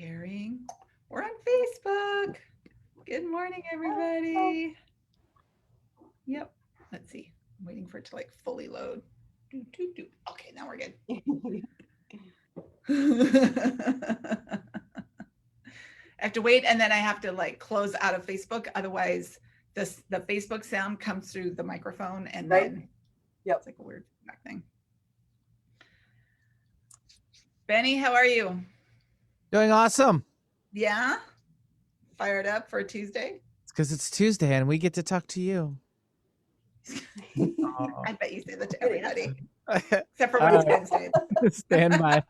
Sharing. We're on Facebook. Good morning, everybody. Yep. Let's see. I'm waiting for it to like fully load. Do. Okay, now we're good. I have to wait and then I have to like close out of Facebook. Otherwise, the Facebook sound comes through the microphone and then it's like a weird feedback thing. Benny, how are you? Doing awesome. Yeah? Fired up for a Tuesday? It's because it's Tuesday and we get to talk to you. I bet you say that to everybody, except for when it's Wednesday. Stand by.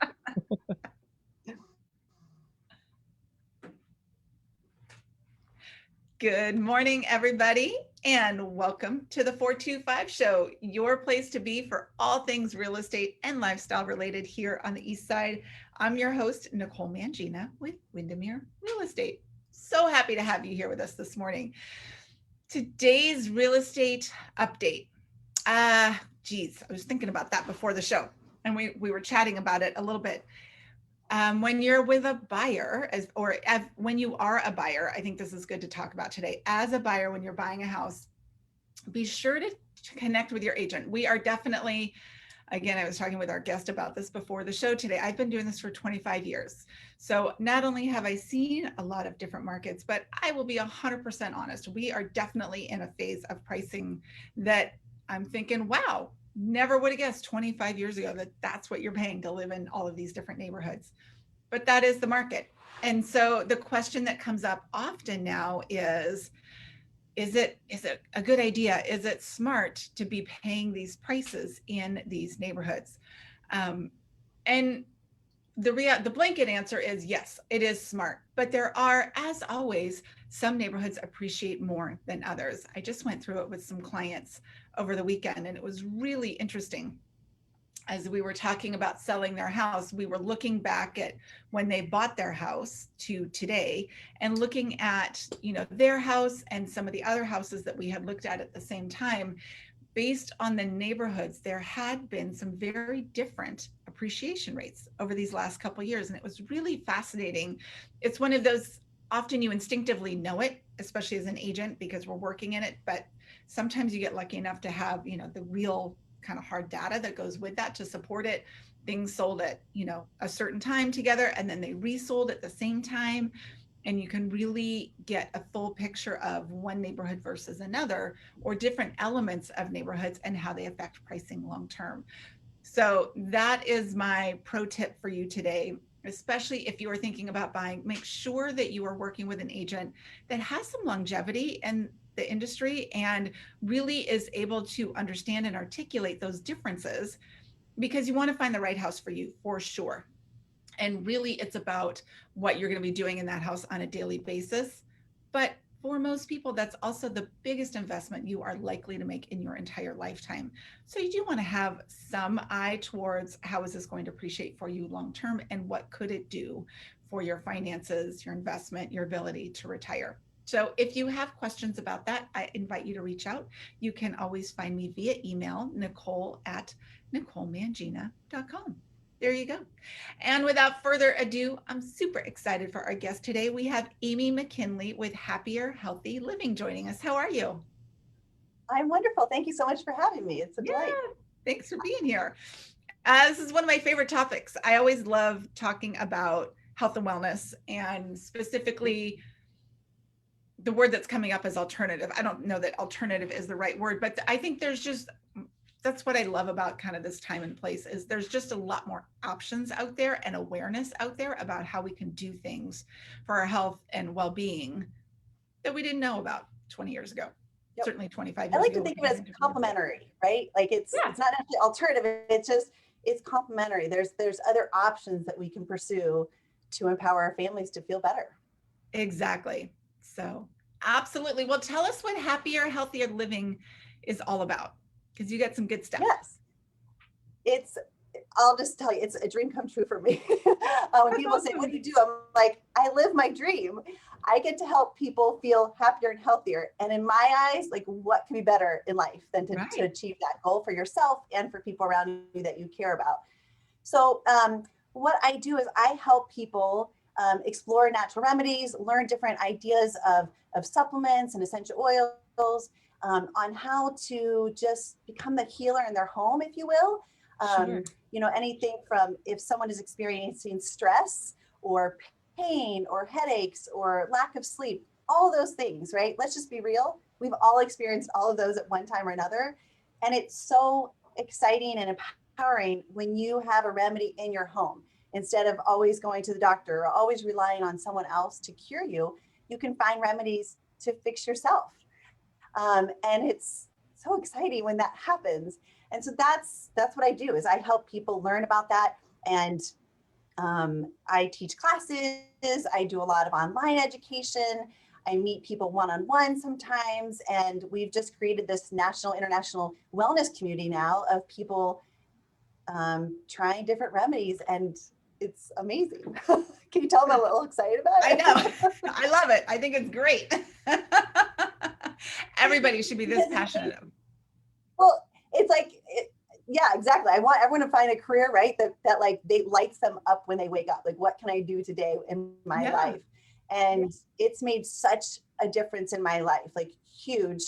Good morning, everybody, and welcome to the 425 Show, your place to be for all things real estate and lifestyle related here on the East Side. I'm your host, Nicole Mangina with Windermere Real Estate. So happy to have you here with us this morning. Today's real estate update. I was thinking about that before the show, and we were chatting about it a little bit. When you're with a buyer, when you are a buyer, I think this is good to talk about today. As a buyer, when you're buying a house, be sure to connect with your agent. We are definitely, again, I was talking with our guest about this before the show today. I've been doing this for 25 years. So not only have I seen a lot of different markets, but I will be 100% honest. We are definitely in a phase of pricing that I'm thinking, wow, never would have guessed 25 years ago that that's what you're paying to live in all of these different neighborhoods. But that is the market. And so the question that comes up often now is it a good idea? Is it smart to be paying these prices in these neighborhoods? And the blanket answer is yes, it is smart. But there are, as always, some neighborhoods appreciate more than others. I just went through it with some clients over the weekend, and it was really interesting. As we were talking about selling their house, we were looking back at when they bought their house to today and looking at, their house and some of the other houses that we had looked at the same time. Based on the neighborhoods, there had been some very different appreciation rates over these last couple of years. And it was really fascinating. It's one of those, often you instinctively know it, especially as an agent, because we're working in it. But sometimes you get lucky enough to have, the real kind of hard data that goes with that to support it. Things sold at, a certain time together, and then they resold at the same time. And you can really get a full picture of one neighborhood versus another, or different elements of neighborhoods and how they affect pricing long-term. So that is my pro tip for you today, especially if you are thinking about buying. Make sure that you are working with an agent that has some longevity in the industry and really is able to understand and articulate those differences, because you want to find the right house for you for sure. And really, it's about what you're going to be doing in that house on a daily basis. But for most people, that's also the biggest investment you are likely to make in your entire lifetime. So you do want to have some eye towards how is this going to appreciate for you long term, and what could it do for your finances, your investment, your ability to retire. So if you have questions about that, I invite you to reach out. You can always find me via email, nicole@nicolemangina.com. There you go. And without further ado, I'm super excited for our guest today. We have Amy McKinley with Happier Healthy Living joining us. How are you? I'm wonderful. Thank you so much for having me. It's a delight. Thanks for being here. This is one of my favorite topics. I always love talking about health and wellness, and specifically the word that's coming up is alternative. I don't know that alternative is the right word, but I think that's what I love about kind of this time and place, is there's just a lot more options out there and awareness out there about how we can do things for our health and well-being that we didn't know about 20 years ago. Yep. Certainly 25 years ago. I like to think of it as complementary, right? Like it's not actually alternative. It's complementary. There's other options that we can pursue to empower our families to feel better. Exactly. So absolutely. Well, tell us what Happier, Healthier Living is all about, because you got some good stuff. Yes. I'll just tell you, it's a dream come true for me. When people say, what do you do? I'm like, I live my dream. I get to help people feel happier and healthier. And in my eyes, like, what can be better in life than to achieve that goal for yourself and for people around you that you care about? So what I do is I help people explore natural remedies, learn different ideas of supplements and essential oils, on how to just become the healer in their home, if you will. Sure. Anything from if someone is experiencing stress or pain or headaches or lack of sleep, all those things, right? Let's just be real. We've all experienced all of those at one time or another. And it's so exciting and empowering when you have a remedy in your home. Instead of always going to the doctor or always relying on someone else to cure you, you can find remedies to fix yourself. And it's so exciting when that happens. And so that's what I do is I help people learn about that. And I teach classes. I do a lot of online education. I meet people one-on-one sometimes. And we've just created this national, international wellness community now of people trying different remedies. And it's amazing. Can you tell I'm a little excited about I it? know. I love it. I think it's great. Everybody should be this passionate. Well, it's like, yeah, exactly. I want everyone to find a career, right? That like they lights them up when they wake up. Like, what can I do today in my life? And it's made such a difference in my life, like huge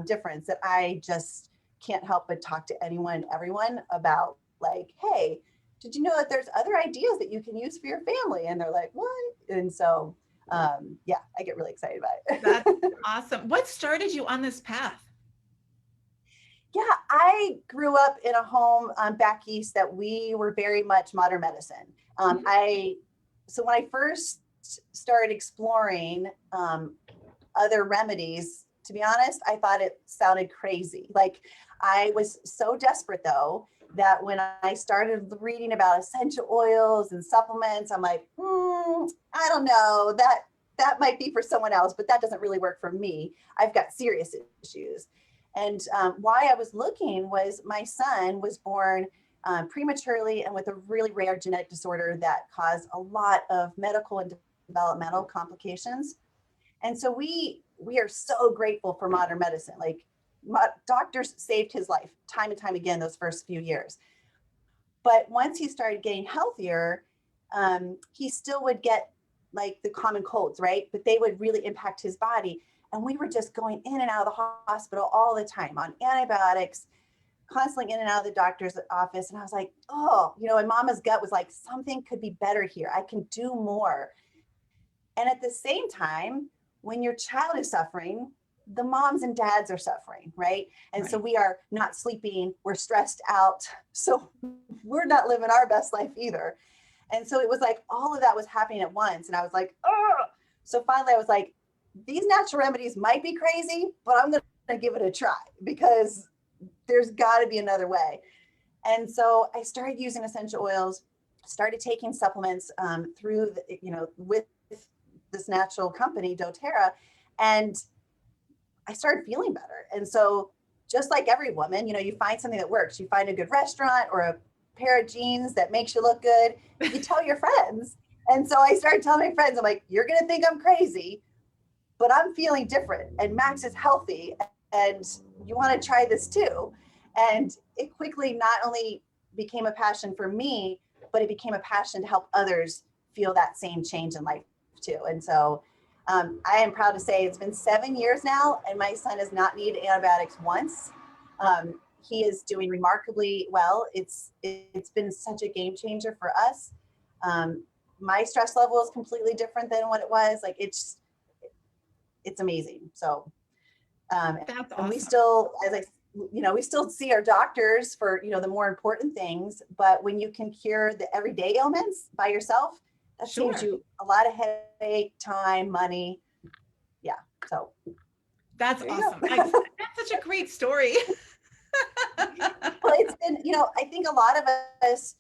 difference that I just can't help but talk to anyone, everyone about like, hey, did you know that there's other ideas that you can use for your family? And they're like, what? And so, yeah, I get really excited about it. That's awesome. What started you on this path? Yeah, I grew up in a home back east that we were very much modern medicine. So when I first started exploring other remedies, to be honest, I thought it sounded crazy. Like I was so desperate though, that when I started reading about essential oils and supplements, I'm like, I don't know, that might be for someone else, but that doesn't really work for me. I've got serious issues. And why I was looking was my son was born prematurely and with a really rare genetic disorder that caused a lot of medical and developmental complications. And so we are so grateful for modern medicine. Like doctors saved his life time and time again those first few years. But once he started getting healthier, he still would get like the common colds, right? But they would really impact his body. And we were just going in and out of the hospital all the time on antibiotics, constantly in and out of the doctor's office. And I was like, and mama's gut was like, something could be better here. I can do more. And at the same time, when your child is suffering, the moms and dads are suffering, right? And so we are not sleeping, we're stressed out. So we're not living our best life either. And so it was like all of that was happening at once. And I was like, oh. So finally I was like, these natural remedies might be crazy, but I'm going to give it a try because there's got to be another way. And so I started using essential oils, started taking supplements through, with this natural company, doTERRA, and I started feeling better. And so just like every woman, you find something that works. You find a good restaurant or a pair of jeans that makes you look good. You tell your friends. And so I started telling my friends, I'm like, you're going to think I'm crazy, but I'm feeling different and Max is healthy and you want to try this too. And it quickly not only became a passion for me, but it became a passion to help others feel that same change in life too. And so I am proud to say it's been 7 years now and my son has not needed antibiotics once. He is doing remarkably well. It's been such a game changer for us. My stress level is completely different than what it was. Like it's amazing. So, That's awesome. And we still, we still see our doctors for, the more important things, but when you can cure the everyday ailments by yourself, that saves you a lot of headache, time, money. Yeah. So that's awesome. That's such a great story. Well, it's been, I think a lot of us,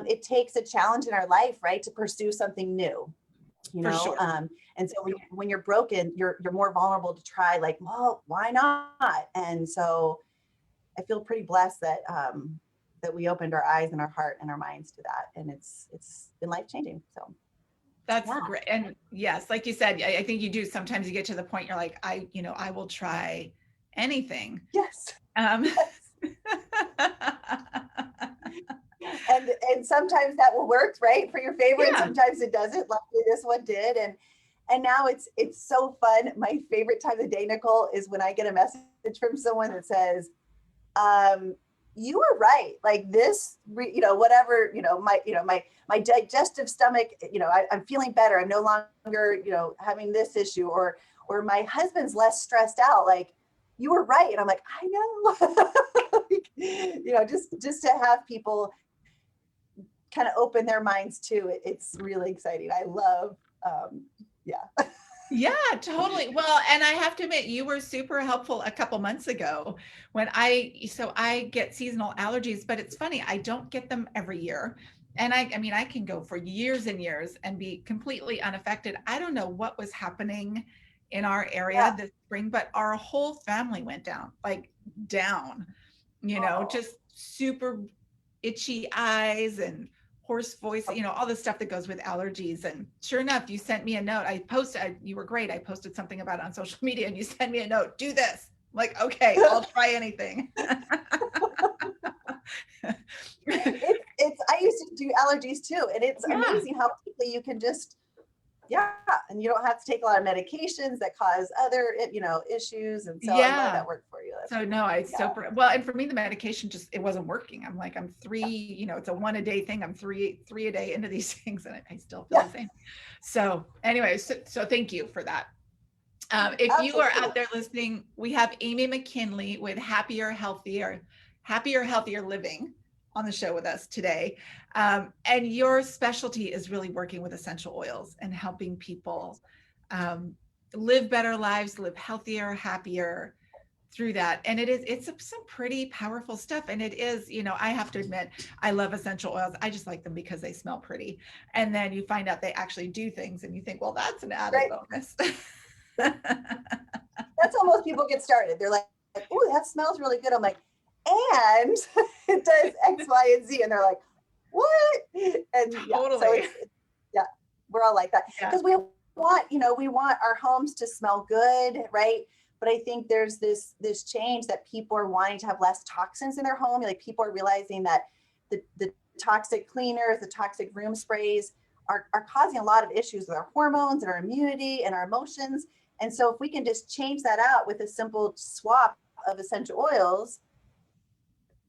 it takes a challenge in our life, right, to pursue something new. For sure. And so when you're broken, you're more vulnerable to try like, well, why not? And so I feel pretty blessed that that we opened our eyes and our heart and our minds to that. And it's been life-changing. So that's great. And yes, like you said, I think you do. Sometimes you get to the point you're like, I will try anything. Yes. And and sometimes that will work, right, for your favorite. Yeah. Sometimes it doesn't. Luckily, this one did, and now it's so fun. My favorite time of the day, Nicole, is when I get a message from someone that says, "You were right. Like this, whatever, my digestive stomach, I'm feeling better. I'm no longer, having this issue, or my husband's less stressed out. Like you were right." And I'm like, I know, just to have people kind of open their minds to it. It's really exciting. I love, yeah. Yeah, totally. Well, and I have to admit, you were super helpful a couple months ago when I get seasonal allergies, but it's funny, I don't get them every year. And I mean, I can go for years and years and be completely unaffected. I don't know what was happening in our area Yeah. this spring, but our whole family went down, like down, Oh, just super itchy eyes and hoarse voice, all the stuff that goes with allergies. And sure enough, you sent me a note. You were great. I posted something about it on social media and you sent me a note, do this. I'm like, okay, I'll try anything. I used to do allergies too, and it's Yeah. amazing how quickly you can just, yeah, and you don't have to take a lot of medications that cause other, issues. And so I'm glad Yeah. that worked for you. So no, well, and for me, the medication it wasn't working. I'm like, I'm three, it's a 1 a day thing. I'm three a day into these things and I still feel the same. So anyway, so thank you for that. If you are out there listening, we have Amy McKinley with Happier, Healthier Living on the show with us today. And your specialty is really working with essential oils and helping people live better lives, live healthier, happier through that. And it's some pretty powerful stuff. And it is, I have to admit, I love essential oils. I just like them because they smell pretty. And then you find out they actually do things and you think, well, that's an added bonus. That's how most people get started. They're like, "Ooh, that smells really good." I'm like, "And it does X, Y, and Z." And they're like, "What?" And totally. Yeah, we're all like that because we want our homes to smell good, right? But I think there's this change that people are wanting to have less toxins in their home. Like people are realizing that the toxic cleaners, the toxic room sprays are causing a lot of issues with our hormones and our immunity and our emotions. And so if we can just change that out with a simple swap of essential oils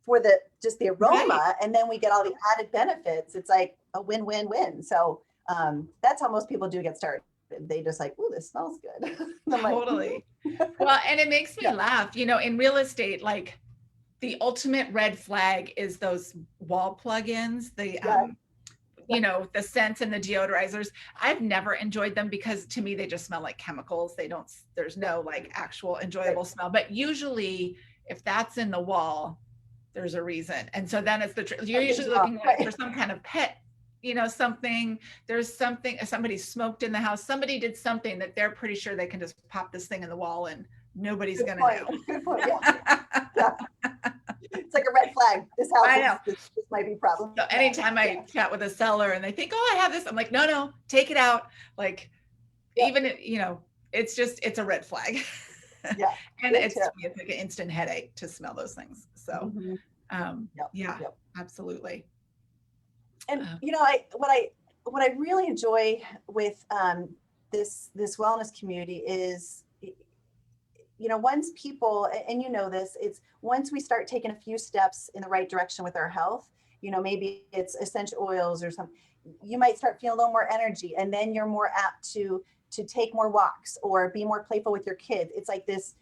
for the aroma, and then we get all the added benefits, it's like a win-win-win. So that's how most people do get started. They just like, "Ooh, this smells good." Totally. Well, and it makes me laugh, in real estate, like the ultimate red flag is those wall plug-ins, the the scents and the deodorizers. I've never enjoyed them because to me, they just smell like chemicals. There's no like actual enjoyable smell, but usually if that's in the wall, there's a reason. And so then you're usually looking for some kind of pet, somebody smoked in the house, somebody did something that they're pretty sure they can just pop this thing in the wall and nobody's going to know. Good point. Yeah. It's like a red flag. This house, this might be a problem. So anytime I chat with a seller and they think, "Oh, I have this," I'm like, no, take it out. Like, even, it's a red flag. Yeah. And it's like an instant headache to smell those things. So, absolutely. And what I really enjoy with this wellness community is, once people, and it's once we start taking a few steps in the right direction with our health, maybe it's essential oils or something, you might start feeling a little more energy, and then you're more apt to take more walks or be more playful with your kids. It's like this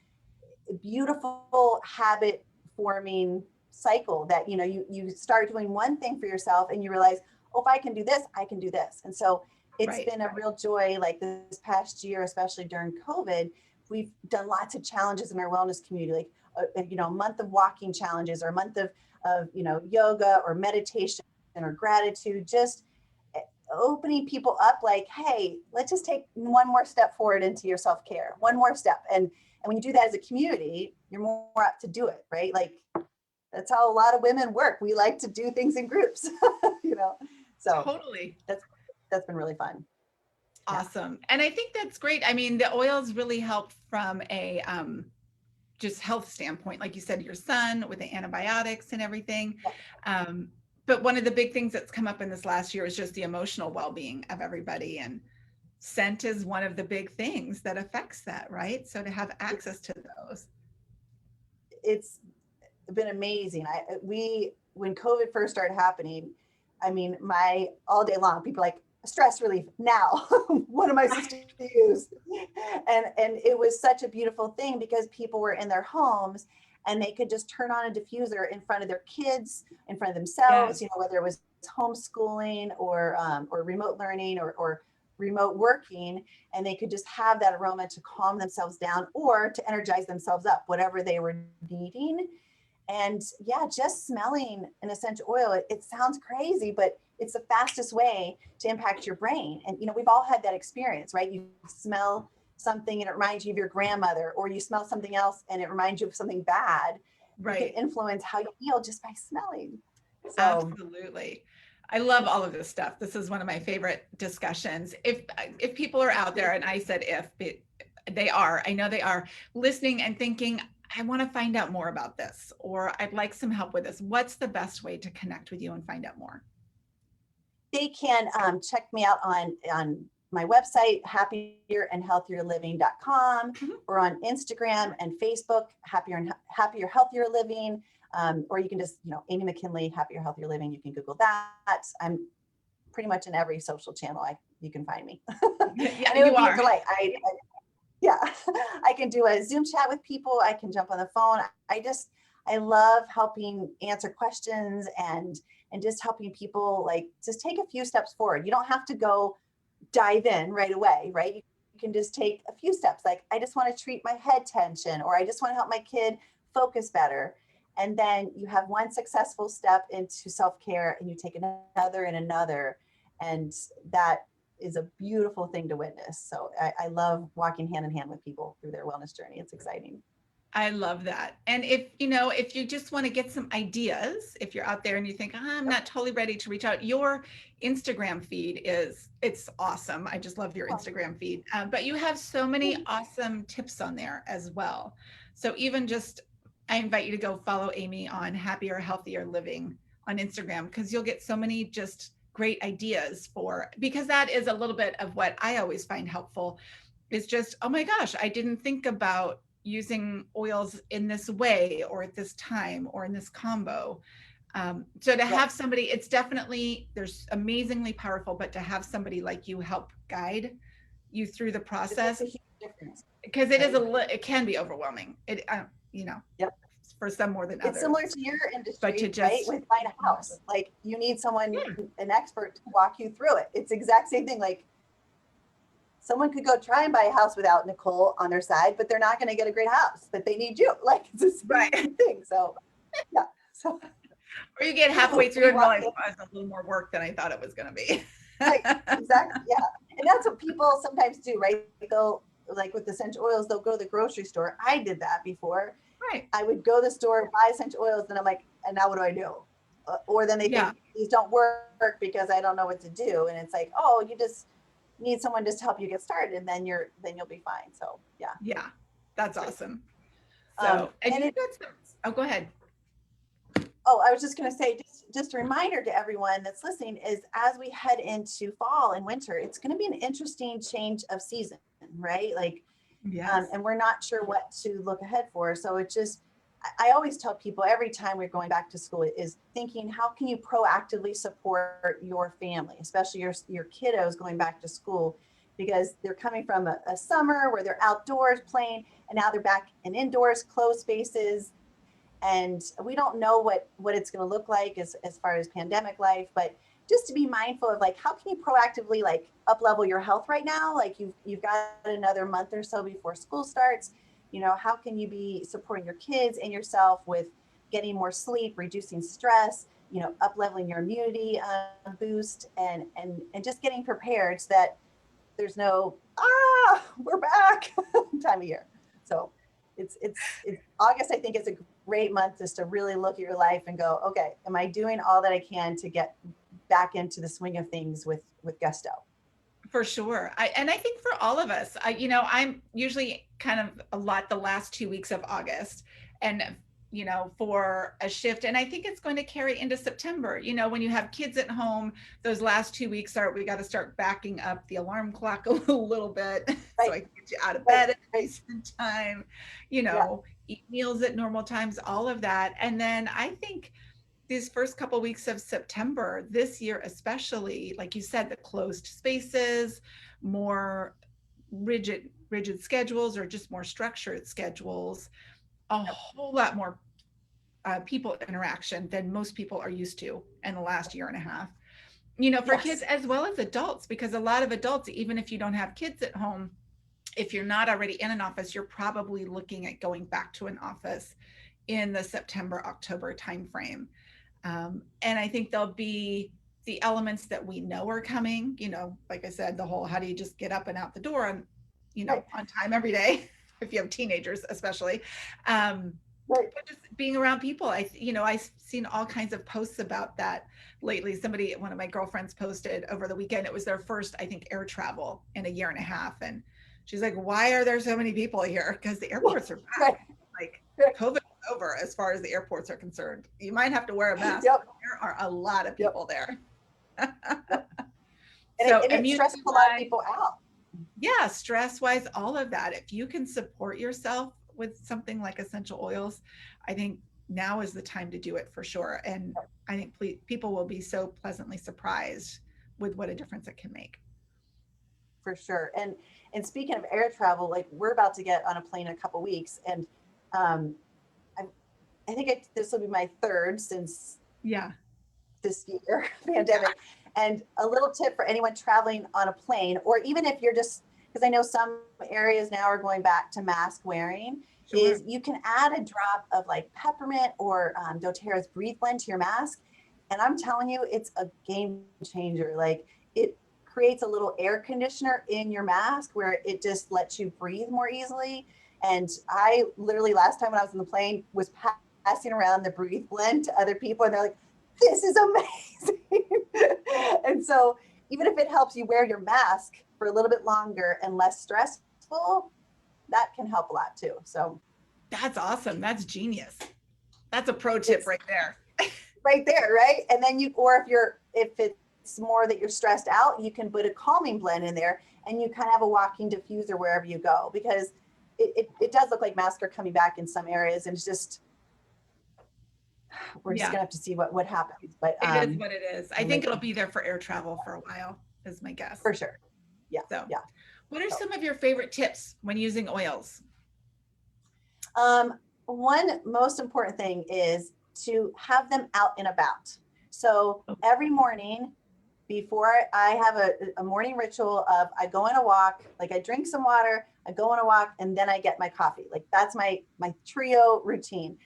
beautiful habit forming cycle that, you start doing one thing for yourself and you realize, "Oh, if I can do this, I can do this." And so it's been a real joy. Like this past year, especially during COVID, we've done lots of challenges in our wellness community, like, a month of walking challenges or a month of yoga or meditation or gratitude, just opening people up like, "Hey, let's just take one more step forward into your self-care, one more step." And when you do that as a community, you're more apt to do it, right? Like that's how a lot of women work. We like to do things in groups, so Totally. That's been really fun. Awesome. And I think that's great. I mean, the oils really help from a just health standpoint, like you said, your son with the antibiotics and everything. But one of the big things that's come up in this last year is just the emotional well-being of everybody. And scent is one of the big things that affects that, right? So to have access to those. It's been amazing. When COVID first started happening, I mean, my all day long, people are like, stress relief now. What am I supposed to use? And it was such a beautiful thing because people were in their homes and they could just turn on a diffuser in front of their kids, in front of themselves, Yes. whether it was homeschooling or remote learning or remote working, and they could just have that aroma to calm themselves down or to energize themselves up, whatever they were needing. And yeah, just smelling an essential oil, it sounds crazy, but it's the fastest way to impact your brain. And, we've all had that experience, right? You smell something and it reminds you of your grandmother, or you smell something else and it reminds you of something bad. Right. You can influence how you feel just by smelling. So, absolutely. I love all of this stuff. This is one of my favorite discussions. If people are out there, and I said I know they are listening and thinking, I want to find out more about this, or I'd like some help with this, what's the best way to connect with you and find out more? they can check me out on my website, happierandhealthierliving.com, or on Instagram and Facebook, Happier Healthier Living. Or you can just, Amy McKinley, Happier Healthier Living. You can Google that. I'm pretty much in every social channel you can find me. Yeah, and it would you be are. a delight. Yeah, I can do a Zoom chat with people. I can jump on the phone. I love helping answer questions and just helping people just take a few steps forward. You don't have to go dive in right away, right? You can just take a few steps. Like, I just want to treat my head tension, or I just want to help my kid focus better. And then you have one successful step into self-care and you take another and another. And that is a beautiful thing to witness. So I love walking hand in hand with people through their wellness journey. It's exciting. I love that. And if you just want to get some ideas, if you're out there and you think, I'm not totally ready to reach out, your Instagram feed it's awesome. I just love your Instagram feed. But you have so many awesome tips on there as well. So even I invite you to go follow Amy on Happier, Healthier Living on Instagram, because you'll get so many just great ideas because that is a little bit of what I always find helpful is just, oh my gosh, I didn't think about using oils in this way or at this time or in this combo. So to have somebody, there's amazingly powerful, but to have somebody like you help guide you through the process, it's a huge difference, because it can be overwhelming. For some more than others. It's similar to your industry, but right? With buying a house, like you need someone, an expert to walk you through it. It's the exact same thing. Like, someone could go try and buy a house without Nicole on their side, but they're not going to get a great house, but they need you. Like, it's the same thing. So, yeah. So, or you get halfway through and realize, it's a little more work than I thought it was going to be. Right, exactly. Yeah. And that's what people sometimes do, right? They'll, like with essential oils, they'll go to the grocery store. I did that before. Right. I would go to the store, buy essential oils, and I'm like, and now what do I do? Or then they think these don't work because I don't know what to do. And it's like, oh, you just need someone just to help you get started, and then you'll be fine. So yeah, that's awesome. So go ahead. Oh, I was just going to say, just a reminder to everyone that's listening is, as we head into fall and winter, it's going to be an interesting change of season, right? Like, and we're not sure what to look ahead for. So it's just, I always tell people every time we're going back to school is thinking, how can you proactively support your family, especially your kiddos going back to school, because they're coming from a summer where they're outdoors playing, and now they're back in indoors, closed spaces. And we don't know what it's going to look like as far as pandemic life, but just to be mindful of, like, how can you proactively up level your health right now? Like, you've got another month or so before school starts. How can you be supporting your kids and yourself with getting more sleep, reducing stress, up leveling your immunity boost, and just getting prepared so that there's no, we're back time of year. So it's August, I think, is a great month just to really look at your life and go, okay, am I doing all that I can to get back into the swing of things with gusto? For sure. I think for all of us, I'm usually kind of a lot the last 2 weeks of August, and for a shift. And I think it's going to carry into September. When you have kids at home, those last 2 weeks we got to start backing up the alarm clock a little bit so I can get you out of bed at a decent time, eat meals at normal times, all of that. And then I think these first couple weeks of September this year, especially, like you said, the closed spaces, more rigid schedules, or just more structured schedules, a whole lot more people interaction than most people are used to in the last year and a half, for kids as well as adults, because a lot of adults, even if you don't have kids at home, if you're not already in an office, you're probably looking at going back to an office in the September-October timeframe. And I think there'll be the elements that we know are coming, like I said, the whole, how do you just get up and out the door on, on time every day, if you have teenagers, especially. But just being around people, I've seen all kinds of posts about that lately. One of my girlfriends posted over the weekend, it was their first, I think, air travel in a year and a half. And she's like, why are there so many people here? Because the airports are back. Like, COVID is over as far as the airports are concerned. You might have to wear a mask. There are a lot of people there. And it stresses a lot of people out. Yeah, stress-wise, all of that. If you can support yourself with something like essential oils, I think now is the time to do it for sure. And I think people will be so pleasantly surprised with what a difference it can make. For sure. And speaking of air travel, like, we're about to get on a plane in a couple weeks, and I think this will be my third since this year pandemic. And a little tip for anyone traveling on a plane, or even if you're just, because I know some areas now are going back to mask wearing, is you can add a drop of like peppermint or doTERRA's Breathe Blend to your mask. And I'm telling you, it's a game changer. Like, it creates a little air conditioner in your mask where it just lets you breathe more easily. And I literally, last time when I was on the plane, was passing around the Breathe Blend to other people, and they're like, this is amazing. And so even if it helps you wear your mask for a little bit longer and less stressful, that can help a lot too. So that's awesome. That's genius. That's a pro tip right there. Right there, right? And then if it's more that you're stressed out, you can put a calming blend in there, and you kind of have a walking diffuser wherever you go, because it does look like masks are coming back in some areas, and it's just, we're just gonna have to see what happens. But it is what it is. I think it'll be there for air travel for a while, is my guess. For sure. Yeah. So what are some of your favorite tips when using oils? One most important thing is to have them out and about. So every morning, before I have a morning ritual of, I go on a walk, like I drink some water, I go on a walk, and then I get my coffee. Like, that's my trio routine.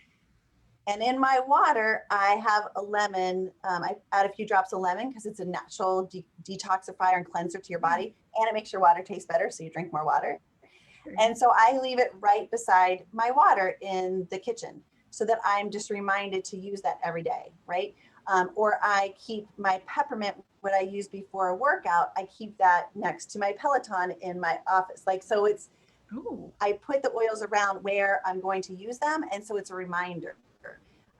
And in my water, I have a lemon. I add a few drops of lemon because it's a natural detoxifier and cleanser to your body, and it makes your water taste better, so you drink more water. And so I leave it right beside my water in the kitchen, so that I'm just reminded to use that every day, right? Or I keep my peppermint, what I use before a workout, I keep that next to my Peloton in my office. Like, so it's, I put the oils around where I'm going to use them, and so it's a reminder.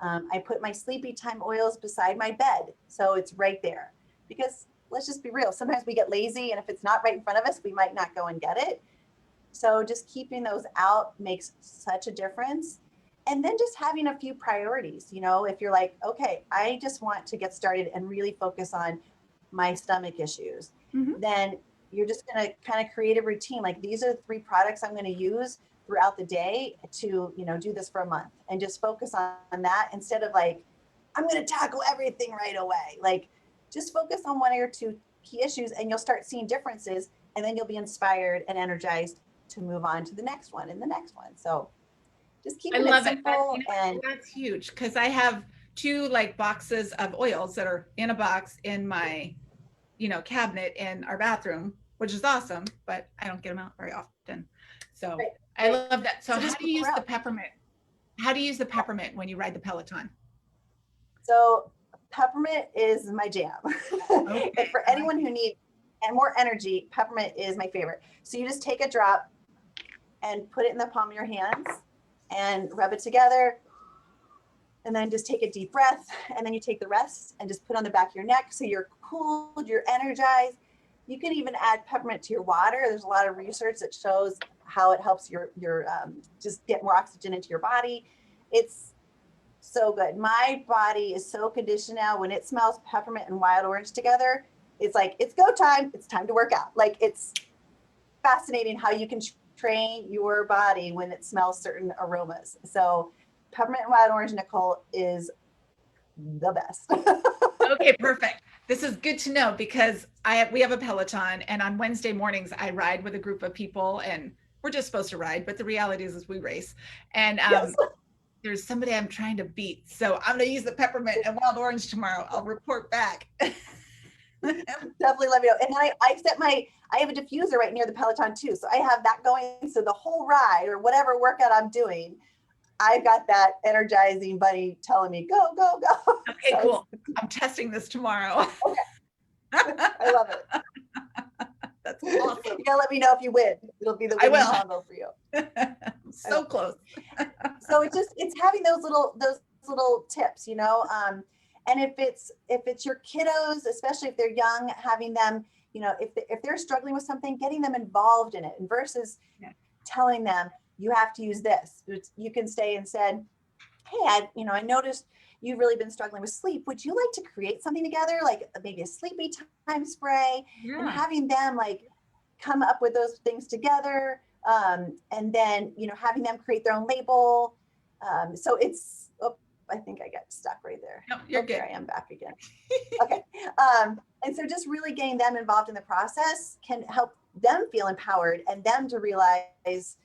I put my sleepy time oils beside my bed, so it's right there. Because let's just be real, sometimes we get lazy, and if it's not right in front of us, we might not go and get it. So just keeping those out makes such a difference. And then just having a few priorities, if you're like, okay, I just want to get started and really focus on my stomach issues, then you're just going to kind of create a routine. Like, these are the 3 products I'm going to use throughout the day to, do this for a month, and just focus on that, instead of like, I'm going to tackle everything right away. Like, just focus on 1 or 2 key issues, and you'll start seeing differences, and then you'll be inspired and energized to move on to the next one and the next one. So just keep it simple. And that's huge, because I have 2 like boxes of oils that are in a box in my, cabinet in our bathroom, which is awesome, but I don't get them out very often. So I love that. So how do you use the peppermint? How do you use the peppermint when you ride the Peloton? So peppermint is my jam. Okay. And for anyone who needs more energy, peppermint is my favorite. So you just take a drop and put it in the palm of your hands and rub it together, And then just take a deep breath, and then you take the rest and just put on the back of your neck so you're cooled, you're energized. You can even add peppermint to your water. There's a lot of research that shows how it helps your just get more oxygen into your body. It's so good. My body is so conditioned now. When it smells peppermint and wild orange together, it's like, it's go time. It's time to work out. Like, it's fascinating how you can train your body when it smells certain aromas. So peppermint and wild orange, Nicole, is the best. Okay, perfect. This is good to know because we have a Peloton, and on Wednesday mornings I ride with a group of people, and we're just supposed to ride, but the reality is we race. And Yes. there's somebody I'm trying to beat. So I'm going to use the peppermint and wild orange tomorrow. I'll report back. Definitely let me know. And I have a diffuser right near the Peloton too. So I have that going. So the whole ride or whatever workout I'm doing, I've got that energizing buddy telling me, go, go, go. Okay, So cool. I'm testing this tomorrow. Okay. I love it. That's awesome. You gotta let me know if you win. It'll be the I winning will. combo for you. So close. So it's having those little tips, you know. And if it's your kiddos, especially if they're young, having them, you know, if they're struggling with something, getting them involved in it, and versus telling them you have to use this. You can stay and said, hey, I noticed you've really been struggling with sleep. Would you like to create something together, like maybe a sleepy time spray? And having them like come up with those things together, and then having them create their own label. So it's, I think I got stuck right there. No, you're good. Here I am back again. Okay. And so just really getting them involved in the process can help them feel empowered and them to realize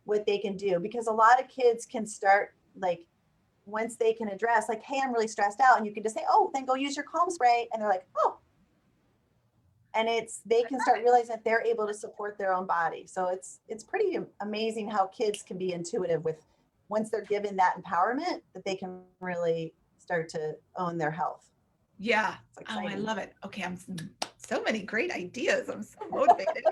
what they can do, because a lot of kids can start, like, once they can address, like, hey, I'm really stressed out, and you can just say, oh, then go use your calm spray, and they're like, oh, and they can start realizing that they're able to support their own body. So it's pretty amazing how kids can be intuitive with, once they're given that empowerment, that they can really start to own their health. Yeah. Oh, I love it. Okay. So many great ideas. I'm so motivated.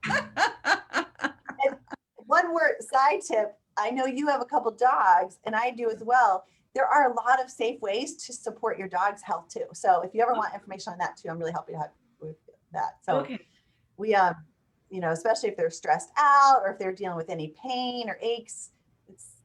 And one word side tip, I know you have a couple dogs, and I do as well. There are a lot of safe ways to support your dog's health too. So if you ever want information on that too, I'm really happy to have with that. So we, especially if they're stressed out or if they're dealing with any pain or aches,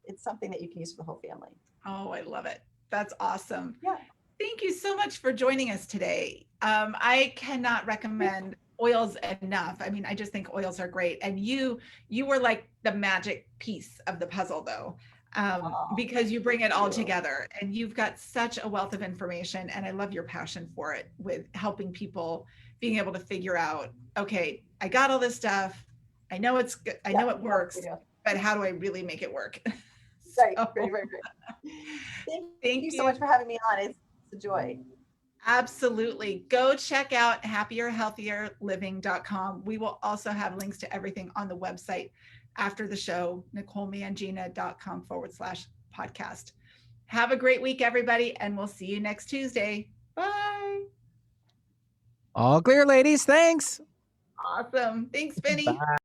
it's something that you can use for the whole family. Oh, I love it. That's awesome. Yeah. Thank you so much for joining us today. I cannot recommend oils enough. I mean, I just think oils are great. And you were like the magic piece of the puzzle though, because you bring it all together, and you've got such a wealth of information, and I love your passion for it, with helping people being able to figure out, okay, I got all this stuff. I know it's good. I know it works, but how do I really make it work? Right, right. Thank you so much for having me on. It's a joy. Absolutely. Go check out happierhealthierliving.com. We will also have links to everything on the website after the show, NicoleMangina.com/podcast. Have a great week, everybody, and we'll see you next Tuesday. Bye. All clear, ladies. Thanks. Awesome. Thanks, Benny. Bye.